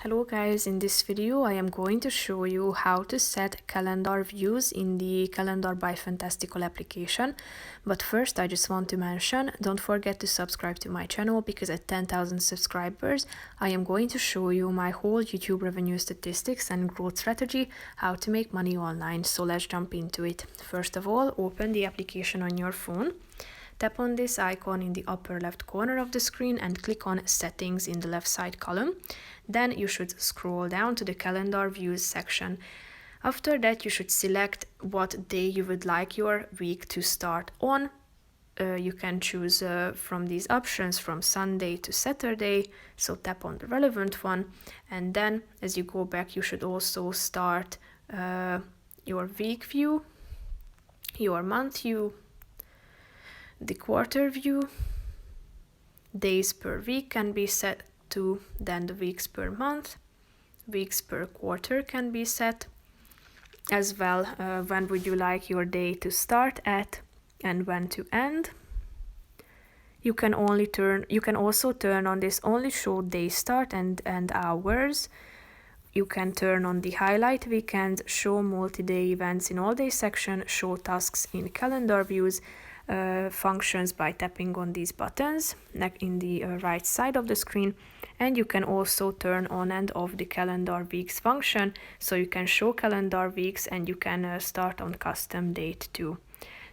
Hello guys, in this video I am going to show you how to set calendar views in the Calendar by Fantastical application. But first I just want to mention, don't forget to subscribe to my channel because at 10,000 subscribers I am going to show you my whole YouTube revenue statistics and growth strategy, how to make money online. So let's jump into it. First of all, open the application on your phone. Tap on this icon in the upper left corner of the screen and click on Settings in the left side column. Then you should scroll down to the Calendar Views section. After that, you should select what day you would like your week to start on. You can choose from these options from Sunday to Saturday, so tap on the relevant one. And then as you go back, you should also start your week view, your month view, the quarter view. Days per week can be set to, then the weeks per month, weeks per quarter can be set as well. When would you like your day to start at and when to end? You can also turn on this only show day start and hours. You can turn on the highlight weekend, show multi-day events in all day section, show tasks in calendar views, functions by tapping on these buttons in the right side of the screen. And you can also turn on and off the calendar weeks function, so you can show calendar weeks and you can start on custom date too.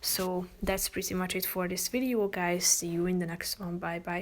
So that's pretty much it for this video, guys. See you in the next one. Bye bye.